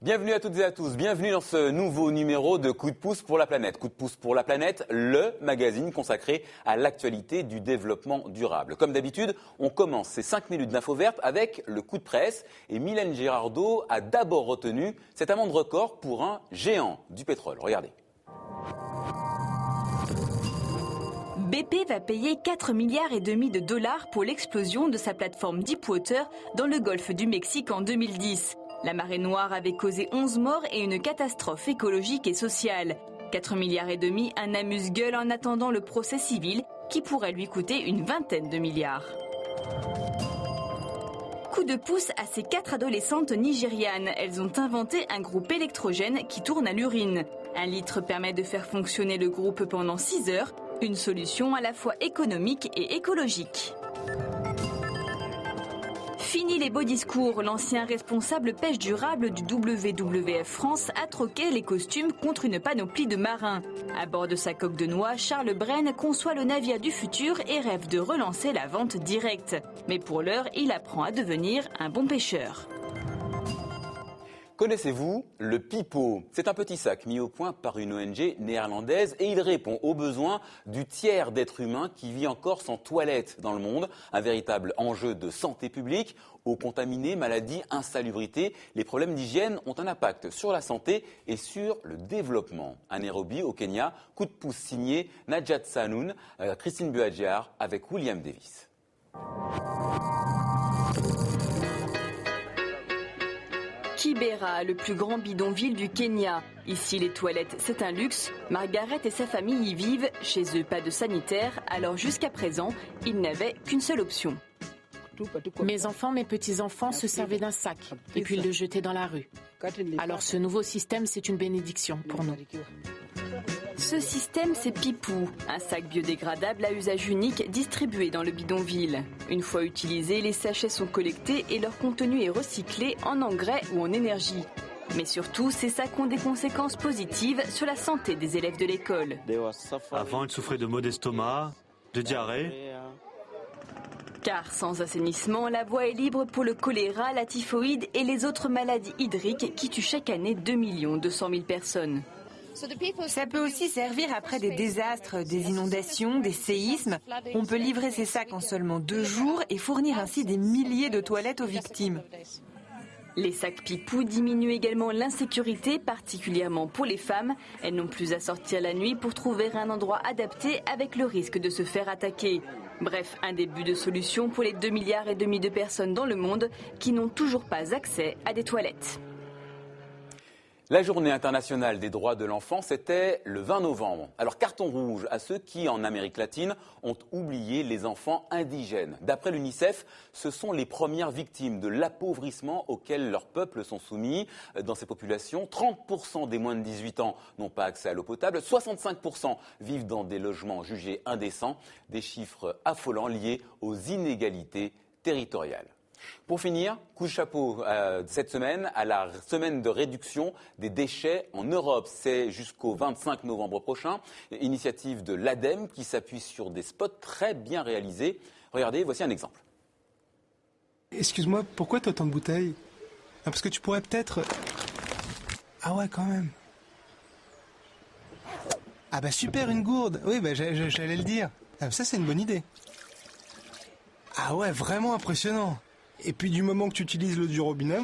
Bienvenue à toutes et à tous, bienvenue dans ce nouveau numéro de Coup de pouce pour la planète. Coup de pouce pour la planète, le magazine consacré à l'actualité du développement durable. Comme d'habitude, on commence ces 5 minutes d'info verte avec le coup de presse. Et Mylène Girardot a d'abord retenu cette amende record pour un géant du pétrole. Regardez. BP va payer 4,5 milliards de dollars pour l'explosion de sa plateforme Deepwater dans le golfe du Mexique en 2010. La marée noire avait causé 11 morts et une catastrophe écologique et sociale. 4,5 milliards, un amuse-gueule en attendant le procès civil qui pourrait lui coûter une vingtaine de milliards. Coup de pouce à ces 4 adolescentes nigérianes. Elles ont inventé un groupe électrogène qui tourne à l'urine. 1 litre permet de faire fonctionner le groupe pendant 6 heures. Une solution à la fois économique et écologique. Fini les beaux discours, l'ancien responsable pêche durable du WWF France a troqué les costumes contre une panoplie de marins. À bord de sa coque de noix, Charles Brenne conçoit le navire du futur et rêve de relancer la vente directe. Mais pour l'heure, il apprend à devenir un bon pêcheur. Connaissez-vous le Pipo? C'est un petit sac mis au point par une ONG néerlandaise et il répond aux besoins du tiers d'êtres humains qui vit encore sans toilette dans le monde. Un véritable enjeu de santé publique. Eau contaminée, maladies, insalubrité, les problèmes d'hygiène ont un impact sur la santé et sur le développement. À Nairobi, au Kenya, coup de pouce signé Najat Sanoun, Christine Buadjar avec William Davis. Kibera, le plus grand bidonville du Kenya. Ici, les toilettes, c'est un luxe. Margaret et sa famille y vivent. Chez eux, pas de sanitaire. Alors jusqu'à présent, ils n'avaient qu'une seule option. Mes enfants, mes petits-enfants se servaient d'un sac et puis le jetaient dans la rue. Alors ce nouveau système, c'est une bénédiction pour nous. Ce système, c'est Pipou, un sac biodégradable à usage unique distribué dans le bidonville. Une fois utilisés, les sachets sont collectés et leur contenu est recyclé en engrais ou en énergie. Mais surtout, ces sacs ont des conséquences positives sur la santé des élèves de l'école. Avant, ils souffraient de maux d'estomac, de diarrhée. Car sans assainissement, la voie est libre pour le choléra, la typhoïde et les autres maladies hydriques qui tuent chaque année 2 200 000 personnes. Ça peut aussi servir après des désastres, des inondations, des séismes. On peut livrer ces sacs en seulement 2 jours et fournir ainsi des milliers de toilettes aux victimes. Les sacs Pipou diminuent également l'insécurité, particulièrement pour les femmes. Elles n'ont plus à sortir la nuit pour trouver un endroit adapté avec le risque de se faire attaquer. Bref, un début de solution pour les 2,5 milliards de personnes dans le monde qui n'ont toujours pas accès à des toilettes. La journée internationale des droits de l'enfant, c'était le 20 novembre. Alors carton rouge à ceux qui, en Amérique latine, ont oublié les enfants indigènes. D'après l'UNICEF, ce sont les premières victimes de l'appauvrissement auquel leurs peuples sont soumis. Dans ces populations, 30% des moins de 18 ans n'ont pas accès à l'eau potable, 65% vivent dans des logements jugés indécents, des chiffres affolants liés aux inégalités territoriales. Pour finir, coup de chapeau cette semaine à la semaine de réduction des déchets en Europe. C'est jusqu'au 25 novembre prochain. Initiative de l'ADEME qui s'appuie sur des spots très bien réalisés. Regardez, voici un exemple. Excuse-moi, pourquoi t'as autant de bouteilles? Parce que tu pourrais peut-être... Ah ouais, quand même. Ah bah super, une gourde. Oui, bah j'allais le dire. Ah, ça, c'est une bonne idée. Ah ouais, vraiment impressionnant. Et puis du moment que tu utilises l'eau du robinet.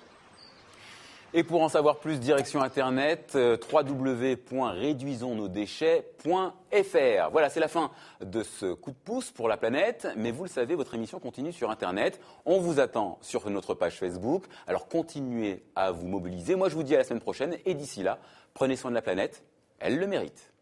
Et pour en savoir plus, direction internet www.réduisonsnosdéchets.fr. Voilà, c'est la fin de ce coup de pouce pour la planète. Mais vous le savez, votre émission continue sur internet. On vous attend sur notre page Facebook. Alors continuez à vous mobiliser. Moi, je vous dis à la semaine prochaine. Et d'ici là, prenez soin de la planète. Elle le mérite.